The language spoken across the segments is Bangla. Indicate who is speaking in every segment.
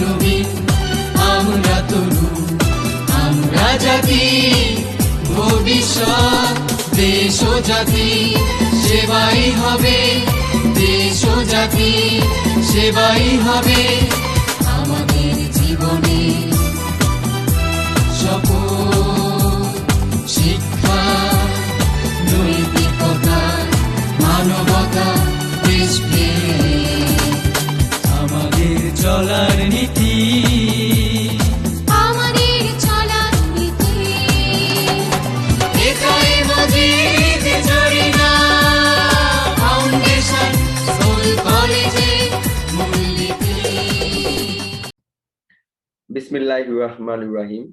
Speaker 1: নবীন, আমরা তরুণ, আমরা জাতি, ভবিষ্যৎ দেশ ও জাতি সেবাই হবে, দেশ ও জাতি সেবাই হবে আমাদের জীবনে শপথ। শিক্ষা, নৈতিকতা, মানবতা, দেশপ্রেম আমাদের চলার নীতি,
Speaker 2: আমাদের চলার নীতি।
Speaker 1: এটাই মজিদ জরিনা ফাউন্ডেশন স্কুল কলেজের মূলনীতি।
Speaker 3: বিসমিল্লাহির রহমানির রহিম।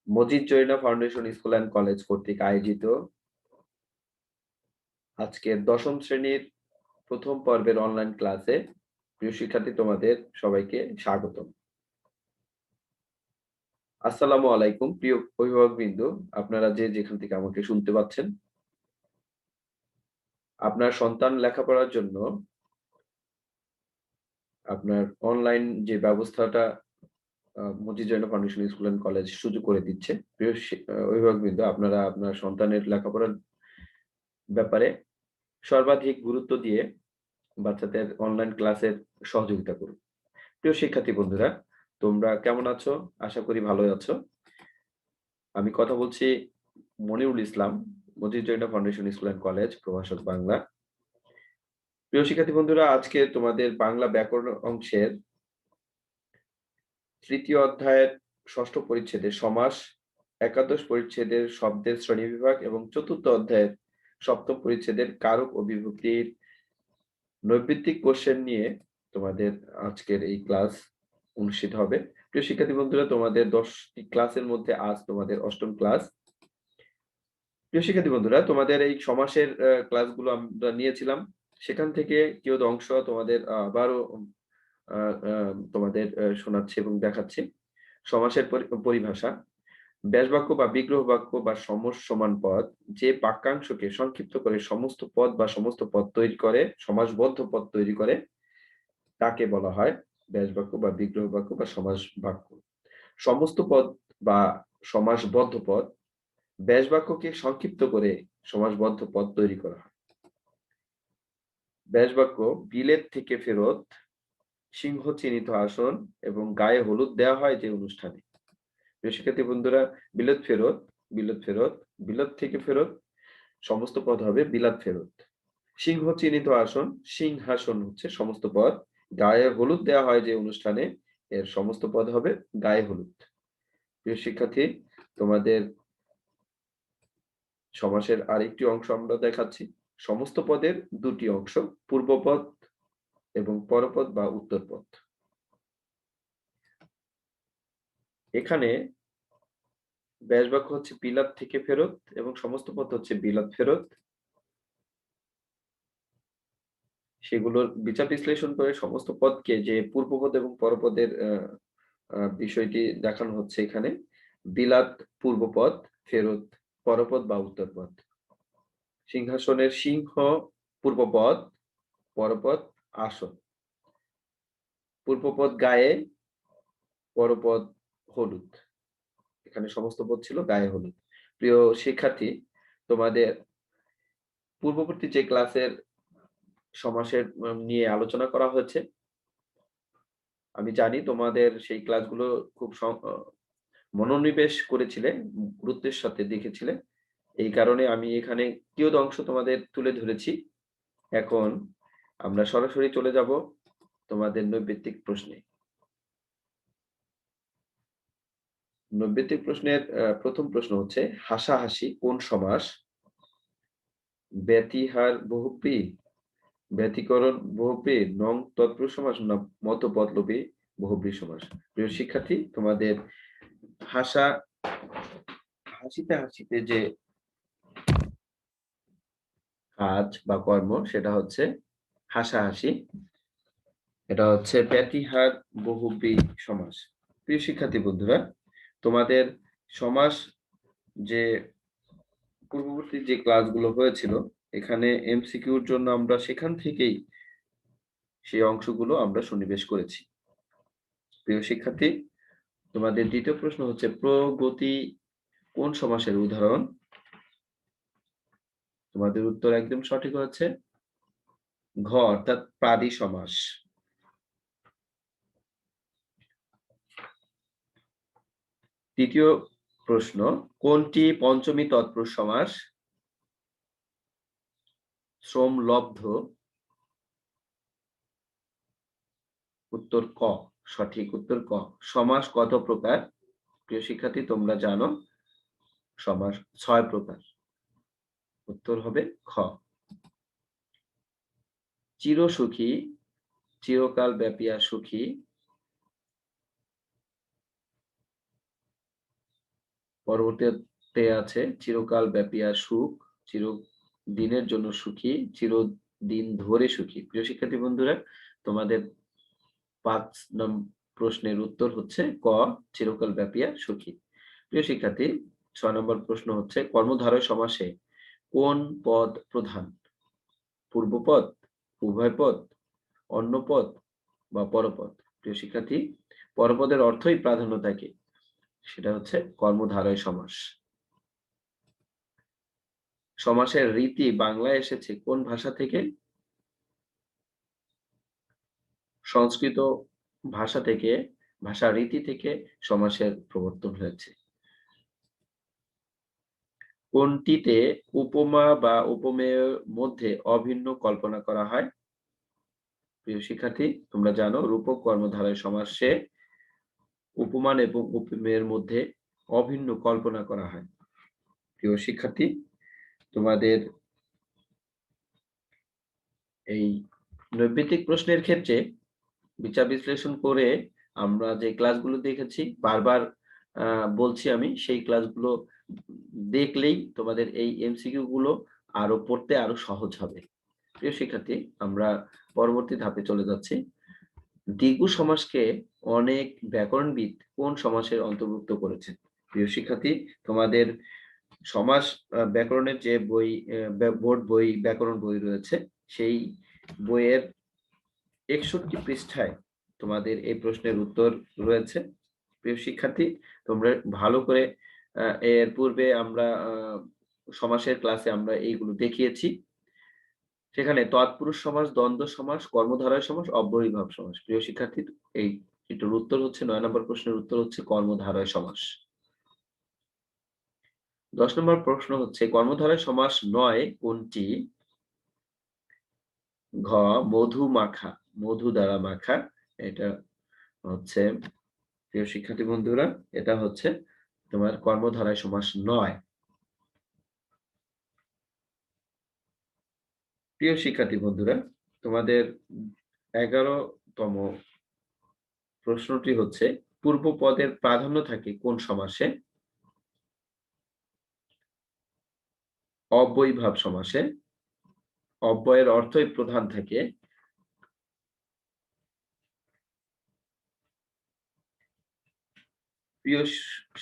Speaker 3: Majid Zarina foundation school and college কর্তৃক আয়োজিত আজকের 10ম শ্রেণীর প্রথম পর্বের অনলাইন ক্লাসে প্রিয় শিক্ষার্থী, তোমাদের সবাইকে স্বাগতম। আসসালামু আলাইকুম প্রিয় অভিভাবকবৃন্দ, আপনারা যে যেখান থেকে আমাকে শুনতে পাচ্ছেন। আপনার সন্তান লেখাপড়ার জন্য আপনার অনলাইন যে ব্যবস্থাটা Majid Zarina foundation school and college সুযোগ করে দিচ্ছে। প্রিয় অভিভাবকবৃন্দ, আপনারা আপনার সন্তানের লেখাপড়ার ব্যাপারে সর্বাধিক গুরুত্ব দিয়ে বাচ্চাদের অনলাইন ক্লাসের সহযোগিতা করুন। প্রিয় শিক্ষার্থী বন্ধুরা, তোমরা কেমন আছো? আশা করি ভালোই আছো। আমি কথা বলছি Monirul Islam, Majid Zarina foundation school and college, প্রভাষক বাংলা। প্রিয় শিক্ষার্থী বন্ধুরা, আজকে তোমাদের বাংলা ব্যাকরণ অংশের 3য় অধ্যায়ের 6ষ্ঠ পরিচ্ছেদের সমাস, একাদশ পরিচ্ছেদের শব্দের শ্রেণীবিভাগ এবং 4র্থ অধ্যায়ের 7ম পরিচ্ছেদের কারক ও বিভক্তির নৈর্ব্যক্তিক কোশ্চেন নিয়ে তোমাদের আজকের এই ক্লাস অনুষ্ঠিত হবে। প্রিয় শিক্ষার্থী বন্ধুরা, তোমাদের 10টি ক্লাসের মধ্যে আজ তোমাদের 8ম ক্লাস। প্রিয় শিক্ষার্থী বন্ধুরা, তোমাদের এই সমাসের ক্লাসগুলো আমরা নিয়েছিলাম, সেখান থেকে কেউ অংশ তোমাদের আবারও তোমাদের শোনাচ্ছি এবং দেখাচ্ছি। সমাসের পরিভাষা: ব্যাসবাক্য বা বিগ্রহ বাক্য বা সমান পদ যে বাক্যাংশকে সংক্ষিপ্ত করে সমস্ত পদ বা সমস্ত পদ তৈরি করে, সমাসবদ্ধ পদ তৈরি করে, তাকে বলা হয় ব্যাসবাক্য বা বিগ্রহ বাক্য বা সমাস বাক্য। সমস্ত পদ বা সমাসবদ্ধ পদ ব্যাসবাক্যকে সংক্ষিপ্ত করে সমাসবদ্ধ পদ তৈরি করা হয়। ব্যাসবাক্য: বিলেত থেকে ফেরত, সিংহ চিহ্নিত আসন এবং গায়ে হলুদ দেওয়া হয় যে অনুষ্ঠানে। শিক্ষার্থী বন্ধুরা, বিলেত ফেরত, বিলেত ফেরত, বিলেত থেকে ফেরত সমস্ত পদ হবে বিলাত ফেরত। সিংহ চিহ্নিত আসন, সিংহাসন হচ্ছে সমস্ত পদ। গায়ে হলুদ দেওয়া হয় যে অনুষ্ঠানে, এর সমস্ত পদ হবে গায়ে হলুদ। প্রিয় শিক্ষার্থী, তোমাদের সমাসের আরেকটি অংশ আমরা দেখাচ্ছি। সমস্ত পদের 2টি অংশ, পূর্বপদ এবং পরপদ বা উত্তরপদ। এখানে ব্যাসবাক্য হচ্ছে বিলাত থেকে ফেরত এবং সমস্ত পদ হচ্ছে বিলাত ফেরত। সেগুলোর বিচার বিশ্লেষণ করে সমস্ত পদকে যে পূর্বপদ এবং পরপদের বিষয়টি দেখানো হচ্ছে এখানে। বিলাত পূর্বপদ, ফেরত পরপদ বা উত্তরপদ। সিংহাসনের সিংহ পূর্বপদ, পরপদ আসন। পূর্বপদ গায়ে, পরপদ হলুদ। এখানে সমস্ত পদ ছিল গায়ে হলুদ। প্রিয় শিক্ষার্থী, তোমাদের পূর্ববর্তী যে ক্লাসের সমাসের নিয়ে আলোচনা করা হয়েছে, আমি জানি তোমাদের সেই ক্লাসগুলো খুব মনোনিবেশ করেছিলে, গুরুত্বের সাথে দেখেছিলে। এই কারণে আমি এখানে কিয়দ অংশ তোমাদের তুলে ধরেছি। এখন আমরা সরাসরি চলে যাব তোমাদের নৈর্ব্যক্তিক প্রশ্নে। নৈর্ব্যক্তিক প্রশ্নের প্রথম প্রশ্ন হচ্ছে, হাসাহাসি কোন সমাস? ব্যতিহার বহুব্রী, ব্যতিকরণ বহুব্রী, নং তৎপুরুষ সমাস না মধ্যপদলোপী বহুব্রী সমাস? প্রিয় শিক্ষার্থী, তোমাদের হাসিতে হাসিতে যে কাজ বা কর্ম, সেটা হচ্ছে হাসাহাসি। এটা হচ্ছে ব্যতিহার বহুব্রী সমাস। প্রিয় শিক্ষার্থী বন্ধুরা, তোমাদের সমাস যে পূর্ববর্তী যে ক্লাসগুলো হয়েছিল, এখানে এমসিকিউর জন্য আমরা সেখান থেকেই সেই অংশগুলো আমরা সন্নিবেশ করেছি। প্রিয় শিক্ষার্থী, তোমাদের দ্বিতীয় প্রশ্ন হচ্ছে প্রগতি কোন সমাসের উদাহরণ? তোমাদের উত্তর একদম সঠিক হচ্ছে ঘ অর্থাৎ প্রাদি সমাস। তৃতীয় প্রশ্ন, কোনটি পঞ্চমী তৎপুরুষ সমাস? শ্রমলব্ধ। উত্তর ক, সঠিক উত্তর ক। সমাস কত প্রকার? প্রিয় শিক্ষার্থী, তোমরা জানো সমাস 6 প্রকার। উত্তর হবে খ। চিরসুখী, চিরকাল ব্যাপিয়া সুখী, পরবর্তীতে আছে চিরকাল ব্যাপিয়া সুখ, চিরদিনের জন্য সুখী, চিরদিন ধরে সুখী। প্রিয় শিক্ষার্থী বন্ধুরা, তোমাদের 5 প্রশ্নের উত্তর হচ্ছে ক, চিরকাল ব্যাপিয়া সুখী। প্রিয় শিক্ষার্থী, 6 নম্বর প্রশ্ন হচ্ছে কর্মধারয় সমাসে কোন পদ প্রধান? পূর্বপদ, উভয়পদ, অন্যপদ বা পরপদ? প্রিয় শিক্ষার্থী, পরপদের অর্থই প্রাধান্য থাকে, সেটা হচ্ছে কর্মধারয় সমাস। সমাসের রীতি বাংলায় এসেছে কোন ভাষা থেকে? সংস্কৃত ভাষা থেকে, ভাষা রীতি থেকে সমাসের প্রবর্তন হয়েছে। কোনটিতে উপমা বা উপমেয়ের মধ্যে অভিন্ন কল্পনা করা হয়? প্রিয় শিক্ষার্থী, তোমরা জানো রূপক কর্মধারয় সমাসে উপমান এবং উপমেয়ের মধ্যে অভিন্ন কল্পনা করা হয়। প্রিয় শিক্ষার্থী, তোমাদের এই নৈবেদিক প্রশ্নের ক্ষেত্রে বিচার বিশ্লেষণ করে আমরা যে ক্লাসগুলো দেখেছি, বারবার বলছি আমি, সেই ক্লাসগুলো দেখলেই তোমাদের এই এমসিকিউ গুলো আরো পড়তে আরো সহজ হবে। প্রিয় শিক্ষার্থী, আমরা পরবর্তী ধাপে চলে যাচ্ছি। দ্বিগু সমাসকে অনেক ব্যাকরণবিদ কোন সমাসের অন্তর্ভুক্ত করেছেন? প্রিয় শিক্ষার্থী, তোমাদের সমাস ব্যাকরণের যে বই, বোর্ড বই, ব্যাকরণ বই রয়েছে, সেই বইয়ের 61 পৃষ্ঠায় তোমাদের এই প্রশ্নের উত্তর রয়েছে। প্রিয় শিক্ষার্থী, তোমরা ভালো করে এর পূর্বে আমরা সমাসের ক্লাসে আমরা এইগুলো দেখিয়েছি। সেখানে তৎপুরুষ সমাস, দ্বন্দ্ব সমাস, কর্মধারয় সমাস, অব্যয়ীভাব সমাস। প্রিয় শিক্ষার্থী, এই এটার উত্তর হচ্ছে 9 নম্বর প্রশ্নের উত্তর হচ্ছে কর্মধারয় সমাস। 10 নম্বর প্রশ্ন হচ্ছে কর্মধারয় সমাস নয় কোনটি? ঘ মধু মাখা, মধু দ্বারা মাখা। এটা হচ্ছে, প্রিয় শিক্ষার্থী বন্ধুরা, এটা হচ্ছে তোমার কর্মধারয় সমাস নয়। প্রিয় শিক্ষার্থী বন্ধুরা, তোমাদের 11তম প্রশ্নটি হচ্ছে পূর্ব পদের প্রাধান্য থাকে কোন সমাসে? অব্যয়ীভাব সমাসে। অব্যয়ের অর্থই প্রধান থাকে। প্রিয়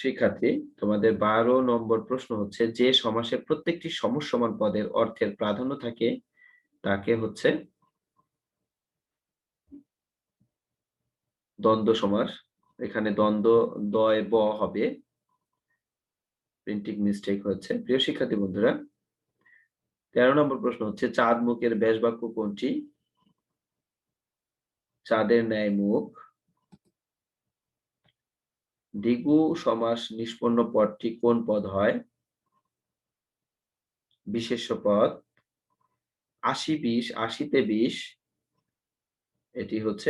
Speaker 3: শিক্ষার্থী, তোমাদের 12 নম্বর প্রশ্ন হচ্ছে যে সমাসে প্রত্যেকটি সমসমান পদের অর্থের প্রাধান্য থাকে তাকে হচ্ছে দ্বন্দ্ব সমাস। এখানে দ্বন্দ্ব দয় ব হবে, প্রিন্টিং মিস্টেক হচ্ছে। প্রিয় শিক্ষার্থী বন্ধুরা, 13 নম্বর প্রশ্ন হচ্ছে চাঁদ মুখের ব্যাস বাক্য কোনটি? চাঁদের ন্যায় মুখ। দ্বিগু সমাস নিষ্পন্ন পদটি কোন পদ হয়? বিশেষ্য পদ। 80-20, 80-তে 20, এটি হচ্ছে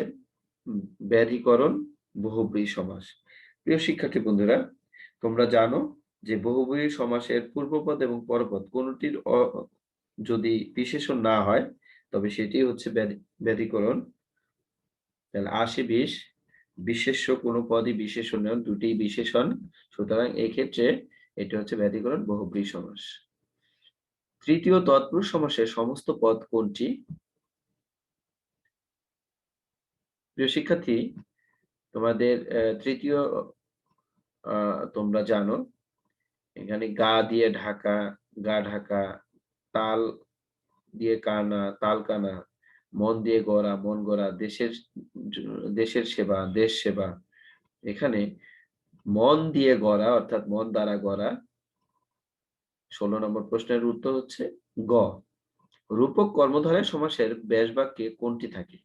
Speaker 3: ব্যাধিকরণ বহুব্রী সমাস। প্রিয় শিক্ষার্থী বন্ধুরা, তোমরা জানো যে বহুব্রী সমাসের পূর্বপদ এবং পরপদ কোনটির যদি বিশেষণ না হয় তবে সেটি হচ্ছে ব্যাধিকরণ। তাহলে 80-20 বিশেষ্য কোনো পদই বিশেষণ নয়, দুটিই বিশেষণ, সুতরাং এই ক্ষেত্রে এটি হচ্ছে ব্যাধিকরণ বহুব্রী সমাস। তৃতীয় তৎপুরুষ সমাসের সমস্ত পদ কোনটি? প্রিয় শিক্ষার্থী, তোমাদের তৃতীয়, তোমরা জানো এখানে গা দিয়ে ঢাকা, গা ঢাকা, তাল দিয়ে কানা, তাল কানা, মন দিয়ে গড়া, মন গড়া, দেশের সেবা, দেশ সেবা, এখানে মন দিয়ে গড়া অর্থাৎ মন দ্বারা গড়া 16 নম্বর প্রশ্নের উত্তর হচ্ছে গ। রূপক কর্মধারয় সমাসের ব্যাস বাক্যে কোনটি থাকে?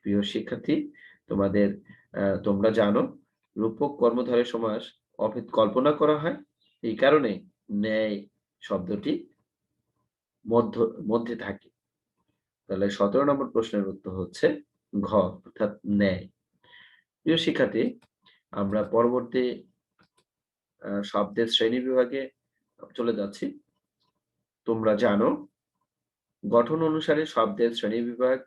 Speaker 3: প্রিয় শিক্ষার্থী, তোমাদের তোমরা জানো রূপক কর্মধারয় সমাস কল্পনা করা হয় এই কারণে ন্যায় শব্দটি মধ্যে থাকে। তাহলে 17 নম্বর প্রশ্নের উত্তর হচ্ছে ঘ অর্থাৎ ন্যায়। প্রিয় শিক্ষার্থী, আমরা পরবর্তী শব্দের শ্রেণী বিভাগে চলে যাচ্ছি। তোমরা জানো গঠন অনুসারে শব্দের শ্রেণীবিভাগ,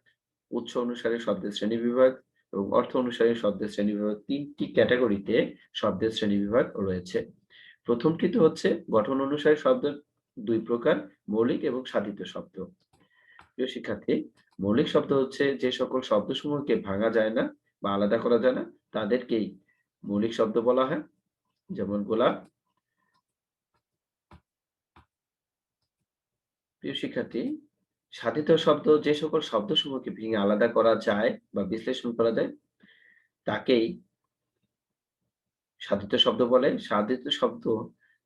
Speaker 3: উৎস অনুসারে শব্দের শ্রেণীবিভাগ এবং অর্থ অনুসারে শব্দের শ্রেণীবিভাগ ৩টি ক্যাটেগরিতে শব্দের শ্রেণীবিভাগ রয়েছে। প্রথমটিতে হচ্ছে গঠন অনুসারে শব্দ ২ প্রকার, মৌলিক এবং সাধিত শব্দ। প্রিয় শিক্ষার্থী, মৌলিক শব্দ হচ্ছে যে সকল শব্দসমূহকে ভাঙা যায় না বা আলাদা করা যায় না তাদেরকেই মৌলিক শব্দ বলা হয়। যেমন গোলাপ। প্রিয় শিক্ষার্থী, সাধিত শব্দ যে সকল শব্দসমূহকে ভেঙে আলাদা করা যায় বা বিশ্লেষণ করা যায় তাকেই সাধিত শব্দ বলে। সাধিত শব্দ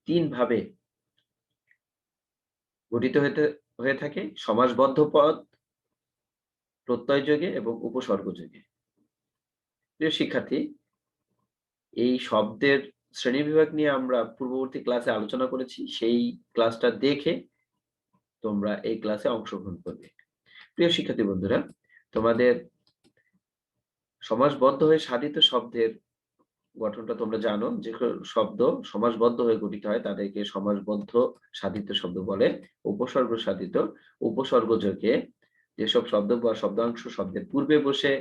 Speaker 3: ৩ ভাবে গঠিত হয়ে থাকে: সমাসবদ্ধ পদ, প্রত্যয় যোগে এবং উপসর্গ যোগে। প্রিয় শিক্ষার্থী, এই শব্দের শ্রেণীবিভাগ নিয়ে আমরা পূর্ববর্তী ক্লাসে আলোচনা করেছি। সেই ক্লাসটা দেখে তোমরা এই ক্লাসে অংশগ্রহণ করবে। প্রিয় শিক্ষার্থী বন্ধুরা, তোমাদের সমাসবদ্ধ হয়ে সাধিত শব্দের গঠনটা তোমরা জানো। যে শব্দ সমাসবদ্ধ হয়ে গঠিত হয় তাদেরকে সমাসবদ্ধ সাধিত শব্দ বলে। উপসর্গ সাধিত, উপসর্গ যোগে যেসব শব্দ বা শব্দাংশ শব্দের পূর্বে বসে,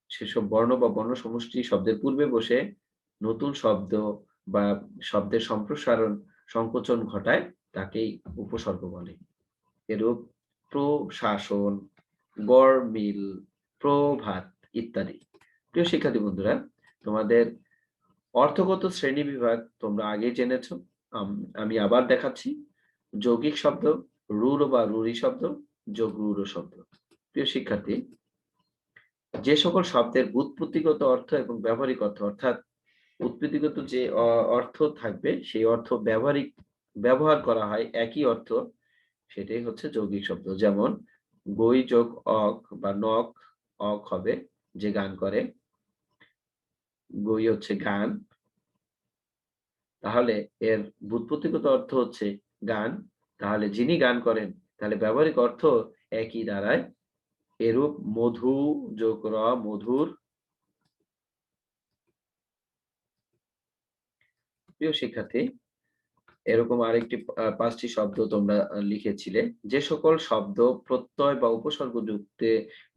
Speaker 3: সেসব বর্ণ বা বর্ণ সমষ্টি শব্দের পূর্বে বসে নতুন শব্দ বা শব্দের সম্প্রসারণ সংকোচন ঘটায় তাকেই উপসর্গ বলে। এরূপ প্রশাসন, গড়মিল, প্রভাত ইত্যাদি। প্রিয় শিক্ষার্থী বন্ধুরা, তোমাদের অর্থগত শ্রেণীবিভাগ তোমরা আগেই জেনেছো। আমি আবার দেখাচ্ছি। যৌগিক শব্দ, রূঢ় বা রূঢ়ি শব্দ, যোগ রূঢ় শব্দ। প্রিয় শিক্ষার্থী, যে সকল শব্দের ব্যুৎপত্তিগত অর্থ এবং ব্যবহারিক অর্থ অর্থাৎ উৎপত্তিগত যে অর্থ থাকবে সেই অর্থ ব্যবহার করা হয় একই অর্থ, সেটাই হচ্ছে যৌগিক শব্দ। যেমন গই যোগ অক বা নক, অক হবে যে গান করে, গই হচ্ছে গান। তাহলে এর ব্যুৎপত্তিগত অর্থ হচ্ছে গান। তাহলে যিনি গান করেন তাহলে ব্যবহারিক অর্থ একই দাঁড়ায়। এরূপ মধু যোগ র মধুর। প্রিয় শিক্ষার্থী, এরকম আরেকটি ৫টি শব্দ তোমরা লিখেছিলে। যে সকল শব্দ প্রত্যয় বা উপসর্গ যুক্তে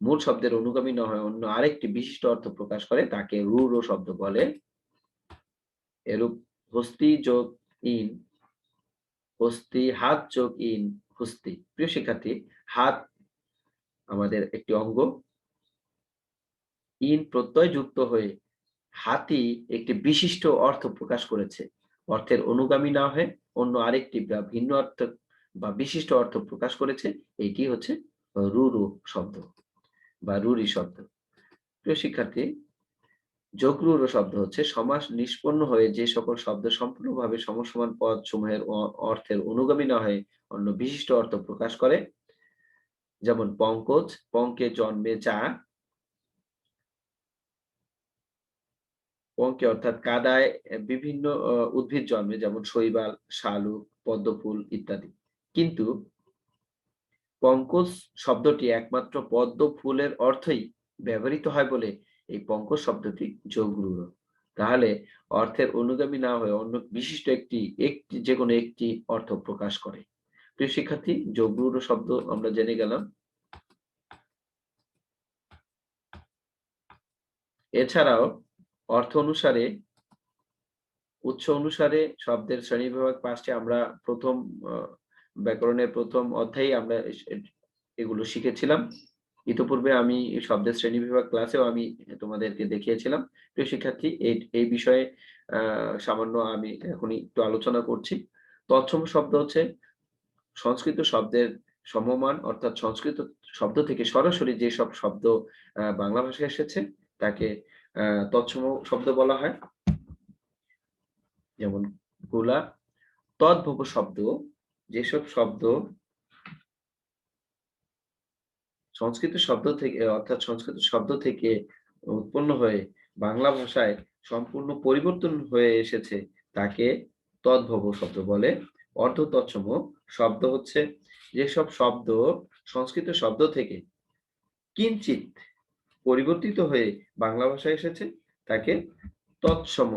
Speaker 3: মূল শব্দের অনুগামী না হয় অন্য আরেকটি বিশিষ্ট অর্থ প্রকাশ করে তাকে রূঢ় শব্দ বলে। এরূপ হস্তি যোগ ইন, হস্তি, হাত যোগ ইন, হস্তি। প্রিয় শিক্ষার্থী, হাত আমাদের একটি অঙ্গ। ইন প্রত্যয় যুক্ত হয়ে হাতি একটি বিশিষ্ট অর্থ প্রকাশ করেছে। অর্থের অনুগামী না হয়ে অন্য আরেকটি বা ভিন্ন অর্থ বা বিশিষ্ট অর্থ প্রকাশ করেছে। এটি হচ্ছে রূঢ় শব্দ বা রূঢ়ি শব্দ। প্রিয় শিক্ষার্থী, যোগ রূঢ় শব্দ হচ্ছে সমাস নিষ্পন্ন হয়ে যে সকল শব্দ সম্পূর্ণভাবে সমসমান পদ সমূহের অর্থের অনুগামী না হয়ে অন্য বিশিষ্ট অর্থ প্রকাশ করে। যেমন পঙ্কজ, পঙ্কে জন্মে যা, পঙ্কে অর্থাৎ কাদায় বিভিন্ন উদ্ভিদ জন্মে, যেমন শৈবাল, শালুক, পদ্মফুল ইত্যাদি। কিন্তু পঙ্কজ শব্দটি একমাত্র পদ্ম ফুলের অর্থেই ব্যবহৃত হয় বলে এই পঙ্কজ শব্দটি যোগ রূঢ়। তাহলে অর্থের অনুগামী না হয়ে অন্য বিশিষ্ট একটি যেকোনো একটি অর্থ প্রকাশ করে। প্রিয় শিক্ষার্থী, যোগ রূঢ় শব্দ আমরা জেনে গেলাম। এছাড়াও অর্থ অনুসারে, উৎস অনুসারে শব্দের শ্রেণীবিভাগ ৫টি আমরা প্রথম ব্যাকরণের প্রথম অধ্যায়ে আমরা এগুলো শিখেছিলাম। ইতিপূর্বে আমি শব্দের শ্রেণীবিভাগ ক্লাসেও আমি তোমাদেরকে দেখিয়েছিলাম। প্রিয় শিক্ষার্থী, এই বিষয়ে সামান্য আমি এখনই একটু আলোচনা করছি। তৎসম শব্দ হচ্ছে সংস্কৃত শব্দের সমমান, অর্থাৎ সংস্কৃত শব্দ থেকে সরাসরি যেসব শব্দ বাংলা ভাষায় এসেছে তাকে তৎসম শব্দ বলা হয়, যেমন গোলা। তদ্ভব শব্দ, যেসব শব্দ সংস্কৃত শব্দ থেকে অর্থাৎ সংস্কৃত শব্দ থেকে উৎপন্ন হয়ে বাংলা ভাষায় সম্পূর্ণ পরিবর্তন হয়ে এসেছে তাকে তদ্ভব শব্দ বলে। অর্ধ তৎসম শব্দ হচ্ছে যেসব শব্দ সংস্কৃত শব্দ থেকে কিঞ্চিত পরিবর্তিত হয়ে বাংলা ভাষায় এসেছে তাকে তৎসম,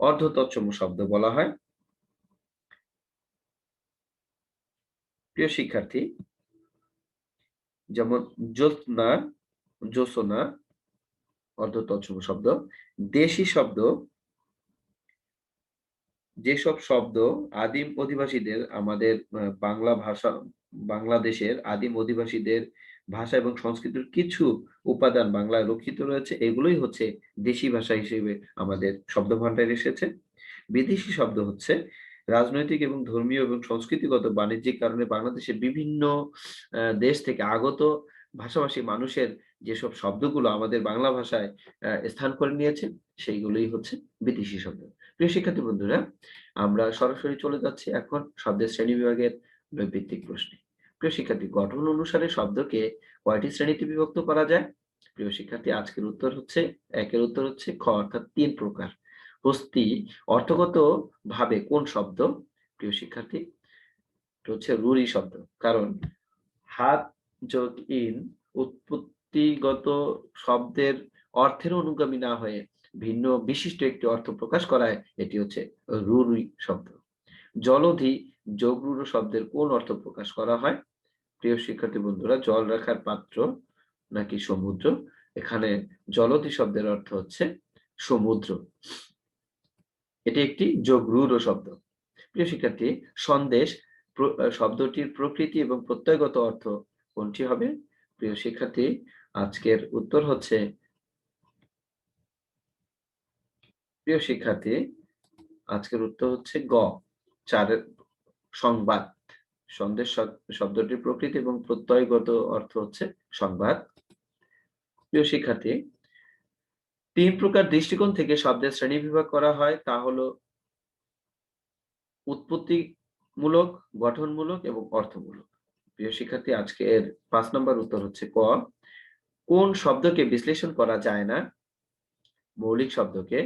Speaker 3: অর্ধ তৎসম শব্দ বলা হয়। প্রিয় শিক্ষার্থী, যেমন জ্যোৎস্না, জ্যোৎস্না অর্ধ তৎসম শব্দ। দেশি শব্দ, যেসব শব্দ আদিম অধিবাসীদের আমাদের বাংলা ভাষা, বাংলাদেশের আদিম অধিবাসীদের ভাষা এবং সংস্কৃতির কিছু উপাদান বাংলায় রক্ষিত রয়েছে, এগুলোই হচ্ছে দেশি ভাষা হিসেবে আমাদের শব্দভান্ডারে এসেছে। বিদেশি শব্দ হচ্ছে রাজনৈতিক এবং ধর্মীয় এবং সংস্কৃতিগত বাণিজ্যিক কারণে বাংলাদেশের বিভিন্ন দেশ থেকে আগত ভাষাভাষী মানুষের যেসব শব্দগুলো আমাদের বাংলা ভাষায় স্থান করে নিয়েছে, সেইগুলোই হচ্ছে বিদেশি শব্দ। প্রিয় শিক্ষার্থী বন্ধুরা, আমরা সরাসরি চলে যাচ্ছি এখন শব্দের শ্রেণীবিভাগের নৈর্ব্যক্তিক প্রশ্নে। প্রিয় শিক্ষার্থী, গঠন অনুসারে শব্দকে কয়টি শ্রেণীতে বিভক্ত করা যায়? প্রিয় শিক্ষার্থী, আজকের উত্তর হচ্ছে, একের উত্তর হচ্ছে খ, অর্থাৎ ৩ প্রকার। হস্তি অর্থগত ভাবে কোন শব্দ? প্রিয় শিক্ষার্থী, এটা হচ্ছে রুড়ি শব্দ। কারণ হাত যোগ ইন উৎপত্তিগত শব্দের অর্থের অনুগামী না হয়ে ভিন্ন বিশিষ্ট একটি অর্থ প্রকাশ করায় এটি হচ্ছে রুড়ি শব্দ। জলধি যোগ রূঢ় শব্দের কোন অর্থ প্রকাশ করা হয়? প্রিয় শিক্ষার্থী বন্ধুরা, জল রাখার পাত্র নাকি সমুদ্র? এখানে জলধি শব্দের অর্থ হচ্ছে সমুদ্র। এটি একটি যোগ রূঢ় শব্দ। প্রিয় শিক্ষার্থী, সন্দেশ শব্দটির প্রকৃতি এবং প্রত্যয়গত অর্থ কোনটি হবে? প্রিয় শিক্ষার্থী, আজকের উত্তর হচ্ছে, প্রিয় শিক্ষার্থী, আজকের উত্তর হচ্ছে গ, ৪ সংবাদ। সন্দেশ শব্দটির প্রকৃতি এবং প্রত্যয়গত অর্থ হচ্ছে সংবাদ। প্রিয় শিক্ষার্থী, ৩ প্রকার দৃষ্টিকোণ থেকে শব্দের শ্রেণীবিভাগ করা হয়, তা হলো উৎপত্তিমূলক, গঠনমূলক এবং অর্থমূলক। প্রিয় শিক্ষার্থী, আজকের ৫ নম্বর উত্তর হচ্ছে ক, কোন শব্দকে বিশ্লেষণ করা যায় না? মৌলিক শব্দকে।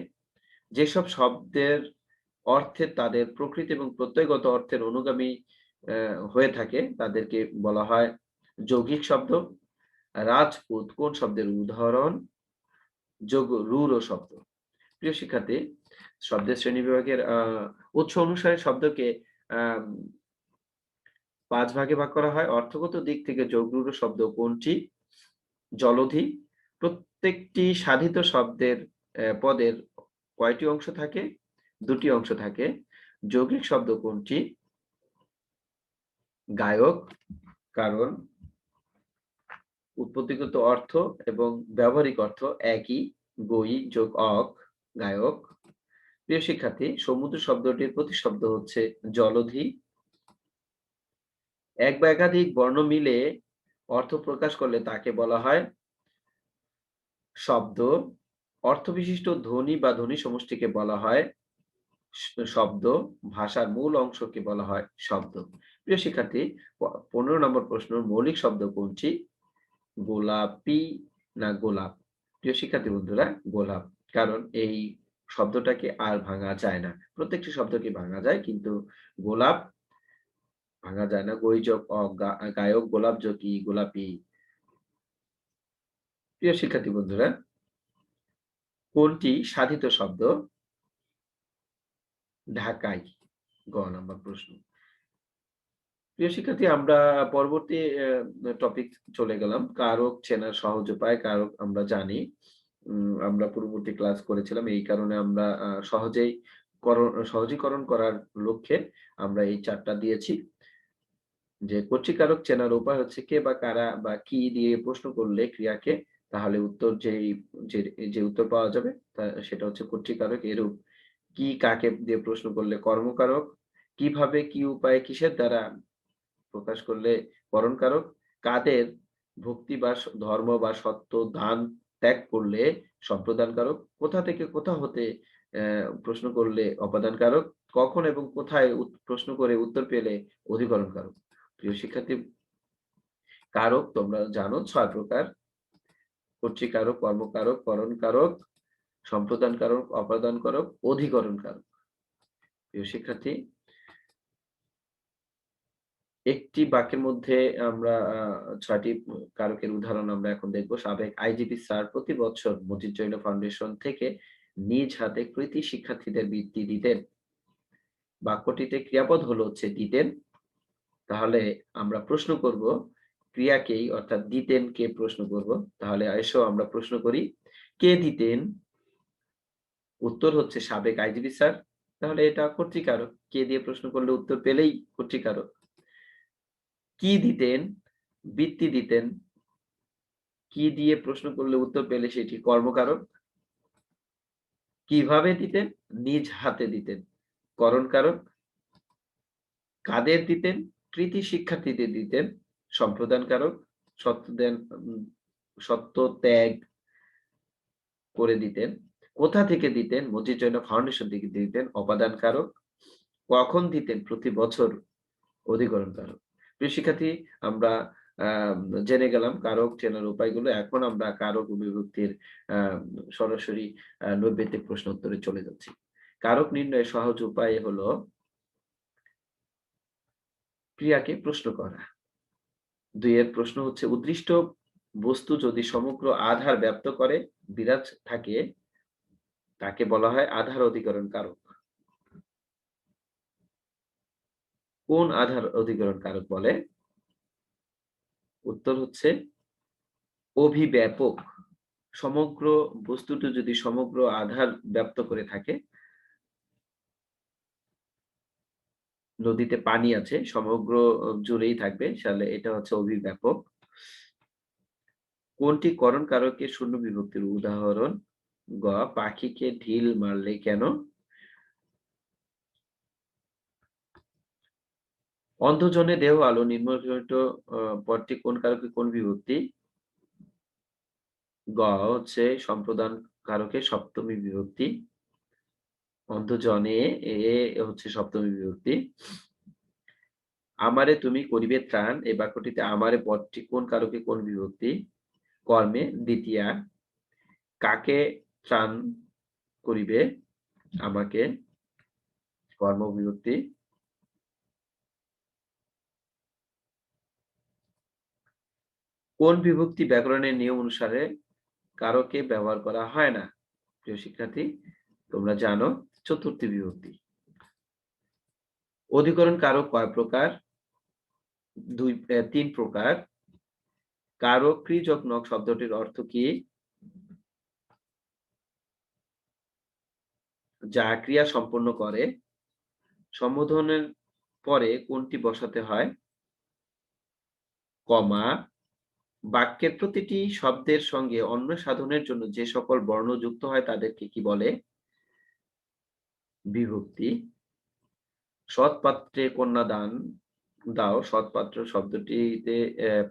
Speaker 3: যেসব শব্দের অর্থে তাদের প্রকৃতি এবং প্রত্যয়গত অর্থের অনুগামী হয়ে থাকে তাদেরকে বলা হয় যৌগিক শব্দ। রাজপুত কোন শব্দের উদাহরণ? যোগ রূঢ় শব্দ। প্রিয় শিক্ষার্থী, শব্দের শ্রেণীবিভাগের উৎস অনুসারে শব্দকে আম ৫ ভাগে ভাগ করা হয়। অর্থগত দিক থেকে যোগ রূঢ় শব্দ কোনটি? জলধি। প্রত্যেকটি সাধিত শব্দের পদের কয়টি অংশ থাকে? ২ টি অংশ থাকে। যৌগিক শব্দ কোনটি? গায়ক। কারণ উৎপত্তিগত অর্থ এবং ব্যবহারিক অর্থ একই। গই যোগ অক, গায়ক। প্রিয় শিক্ষার্থী, সমুদ্র শব্দটির প্রতিশব্দ হচ্ছে জলধি। এক বা একাধিক বর্ণ মিলে অর্থ প্রকাশ করলে তাকে বলা হয় শব্দ। অর্থবিশিষ্ট ধ্বনি বা ধ্বনি সমষ্টিকে বলা হয় শব্দ। ভাষার মূল অংশকে বলা হয় শব্দ। প্রিয় শিক্ষার্থী, ১৫ নম্বর প্রশ্ন, মৌলিক শব্দ কোনটি? গোলাপি না গোলাপ? প্রিয় শিক্ষার্থী বন্ধুরা, গোলাপ। কারণ এই শব্দটাকে আর ভাঙা যায় না। প্রত্যেকটি শব্দকে ভাঙা যায়, কিন্তু গোলাপ ভাঙা যায় না। গই যোগ অ, গায়ক, গোলাপ যোগ ই, গোলাপি। প্রিয় শিক্ষার্থী বন্ধুরা, কোনটি সাধিত শব্দ? ঢাকাই, গ নাম্বার প্রশ্ন। প্রিয় শিক্ষার্থী, আমরা পরবর্তী টপিক চলে গেলাম। কারক চেনার সহজ উপায়। কারক আমরা জানি, আমরা পূর্ববর্তী ক্লাস করেছিলাম। এই কারণে আমরা সহজীকরণ করার লক্ষ্যে আমরা এই ৪ টা দিয়েছি। যে কর্তৃকারক চেনার উপায় হচ্ছে কে বা কারা বা কি দিয়ে প্রশ্ন করলে ক্রিয়াকে, তাহলে উত্তর যে উত্তর পাওয়া যাবে সেটা হচ্ছে কর্তৃকারক। এরূপ কি কাকে দিয়ে প্রশ্ন করলে কর্মকারক, কিভাবে, কি উপায়ে, কিসের দ্বারা প্রকাশ করলে করণকারক, কাদের ভক্তি বা ধর্ম বা সত্য, দান ত্যাগ করলে সম্প্রদান কারক, কোথা থেকে কোথা হতে প্রশ্ন করলে অপাদান কারক, কখন এবং কোথায় প্রশ্ন করে উত্তর পেলে অধিকরণ কারক। প্রিয় শিক্ষার্থী, কারক তোমরা জানো ৬ প্রকার: কর্তৃকারক, কর্মকারক, করণকারক, সম্প্রদান কারক, অপাদান কারক, অধিকরণ কারক। প্রিয় শিক্ষার্থী, একটি বাক্যের মধ্যে আমরা ৬ টি কারকের উদাহরণ আমরা এখন দেখব। সাবেক আইজিপি স্যার প্রতি বছর মজিদ জৈন ফাউন্ডেশন থেকে নিজ হাতে কৃতী শিক্ষার্থীদের বৃত্তি দিতেন। বাক্যটিতে ক্রিয়াপদ হলো হচ্ছে দিতেন। তাহলে আমরা প্রশ্ন করব ক্রিয়াকেই, অর্থাৎ দিতেন কে প্রশ্ন করব। তাহলে এসো আমরা প্রশ্ন করি, কে দিতেন? উত্তর হচ্ছে সাবেক আইজিপি স্যার। তাহলে এটা কর্তৃকারক। কে দিয়ে প্রশ্ন করলে উত্তর পেলেই কর্তৃকারক। কি দিতেন? বৃত্তি দিতেন। কি দিয়ে প্রশ্ন করলে উত্তর পেলে সেটি কর্মকারক। কিভাবে দিতেন? নিজ হাতে দিতেন, করণকারক। কাদের দিতেন? কৃতী শিক্ষার্থীদের দিতেন, সম্প্রদান কারক। সত্য ত্যাগ করে দিতেন। কোথা থেকে দিতেন? মসজিদ জৈন ফাউন্ডেশন থেকে দিতেন, অপাদান কারক। কখন দিতেন? প্রতি বছর, অধিকরণ কারক। প্রিয় শিক্ষার্থী, আমরা জেনে গেলাম কারক চেনার উপায়গুলো। এখন আমরা কারক ও বিভক্তির সরাসরি নৈর্ব্যক্তিক প্রশ্ন উত্তরে চলে যাচ্ছি। কারক নির্ণয়ের সহজ উপায় হলো ক্রিয়াকে প্রশ্ন করা। ২ এর প্রশ্ন হচ্ছে, উদ্দিষ্ট বস্তু যদি সমগ্র আধার ব্যাপ্ত করে বিরাজ থাকে তাকে বলা হয় আধার অধিকরণ কারক। কোন আধার অধিকরণ কারক বলে? উত্তর হচ্ছে অভিব্যাপক। সমগ্র বস্তুটি যদি সমগ্র আধার ব্যাপ্ত করে থাকে, নদীতে পানি আছে, সমগ্র জুড়েই থাকবে, তাহলে এটা হচ্ছে অভিব্যাপক। কোনটি করণ কারকের শূন্য বিভক্তির উদাহরণ? গ. পাখিকে ঢিল মারলে কেন? অন্ধজনে দেহ আলো নিম্নলিখিত পদটি কোন কারকে কোন বিভক্তি? গ হচ্ছে সম্প্রদান কারকে সপ্তমী বিভক্তি। অন্ধজনে এ হচ্ছে সপ্তমী বিভক্তি। আমারে তুমি করিবে ত্রাণ, এই বাক্যটিতে আমারে পদটি কোন কারকে কোন বিভক্তি? কর্মে দ্বিতীয়া। কাকে ত্রাণ করিবে? আমাকে, কর্ম বিভক্তি। কোন বিভক্তি ব্যাকরণের নিয়ম অনুসারে কারকে ব্যবহার করা হয় না? প্রিয় শিক্ষার্থী, তোমরা জানো চতুর্থী বিভক্তি। অধিকরণ কারক কয় প্রকার? ৩ প্রকার। কারক কৃ-নক শব্দটির অর্থ কি? যা ক্রিয়া সম্পন্ন করে। সম্বোধনের পরে কোনটি বসাতে হয়? কমা। বাক্যের প্রতিটি শব্দের সঙ্গে অন্য সাধনের জন্য যে সকল বর্ণ যুক্ত হয় তাদেরকে কি বলে? বিভক্তি। সৎ পাত্রে কন্যা দাও। সৎ পাত্র শব্দটিতে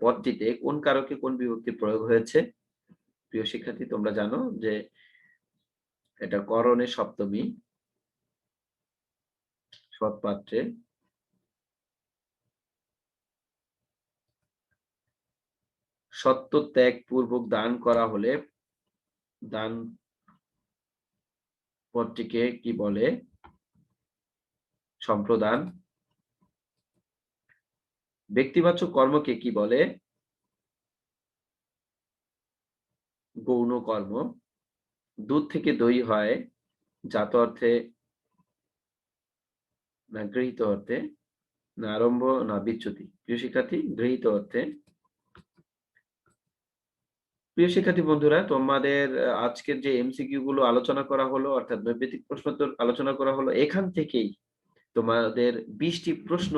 Speaker 3: পদটিতে কোন কারকে কোন বিভক্তির প্রয়োগ হয়েছে? প্রিয় শিক্ষার্থী, তোমরা জানো যে এটা করণের সপ্তমী। সৎ পাত্রে। সত্য ত্যাগ পূর্বক দান করা হলে দান পদটিকে কি বলে? সম্প্রদান। ব্যক্তিবাচক কর্মকে কি বলে? গৌণ কর্ম। দুধ থেকে দই হয় জাত অর্থে না গৃহীত অর্থে? না আরম্ভ না বিচ্যুতি? প্রিয় শিক্ষার্থী, গৃহীত অর্থে। প্রিয় শিক্ষার্থী বন্ধুরা, তোমাদের আজকের যে এমসিকিউ গুলো আলোচনা করা হলো, অর্থাৎ নৈর্ব্যক্তিক প্রশ্নোত্তর আলোচনা করা হলো, এখান থেকেই তোমাদের ২০ টি প্রশ্ন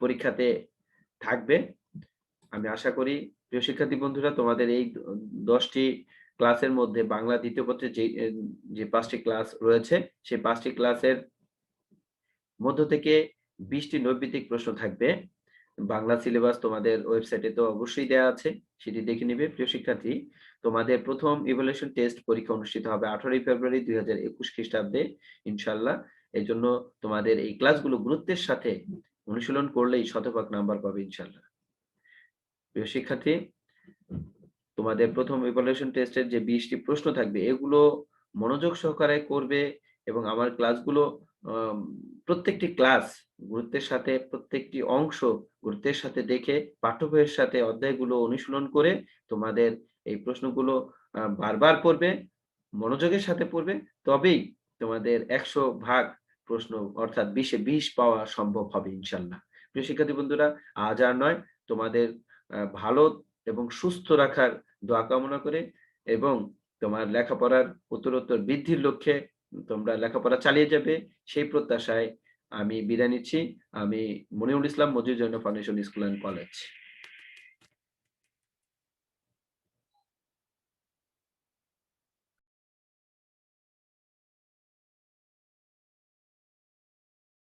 Speaker 3: পরীক্ষাতে থাকবে। আমি আশা করি প্রিয় শিক্ষার্থী বন্ধুরা, তোমাদের এই ১০ টি ক্লাসের মধ্যে বাংলা ২য় পত্রে যে ৫ টি ক্লাস রয়েছে, সেই ৫ টি ক্লাসের মধ্য থেকে ২০ টি নৈর্ব্যক্তিক প্রশ্ন থাকবে। বাংলা সিলেবাস তোমাদের ওয়েবসাইটে তো অবশ্যই দেয়া আছে, সেটি দেখে নিবে। প্রিয় শিক্ষার্থী, তোমাদের প্রথম ইভ্যালুয়েশন টেস্ট পরীক্ষা অনুষ্ঠিত হবে 18ই ফেব্রুয়ারি 2021 খ্রিস্টাব্দে ইনশাআল্লাহ। এজন্য তোমাদের এই ক্লাসগুলো গুরুত্বের সাথে অনুশীলন করলেই শতভাগ নাম্বার পাবে ইনশাআল্লাহ। প্রিয় শিক্ষার্থী, তোমাদের প্রথম ইভ্যালুয়েশন টেস্টের যে 20 টি প্রশ্ন থাকবে এগুলো মনোযোগ সহকারে করবে এবং আমার ক্লাসগুলো আম প্রত্যেকটি ক্লাস গুরুত্বের সাথে, প্রত্যেকটি অংশ গুরুত্বের সাথে দেখে পাঠ্য বইয়ের সাথে অধ্যায়গুলো অনুশীলন করে তোমাদের এই প্রশ্নগুলো বারবার পড়বে, মনোযোগের সাথে পড়বে, তবেই তোমাদের ১০০ ভাগ প্রশ্ন অর্থাৎ ২০ এ ২০ পাওয়া সম্ভব হবে ইনশাআল্লাহ। প্রিয় শিক্ষার্থী বন্ধুরা, আজ আর নয়, তোমাদের ভালো এবং সুস্থ রাখার দোয়া কামনা করে এবং তোমার লেখাপড়ার উত্তরোত্তর বৃদ্ধির লক্ষ্যে তোমরা লেখাপড়া চালিয়ে যাবে সেই প্রত্যাশায় আমি বিদায় নিচ্ছি। আমি Monirul Islam, Majid Jain foundation school and college.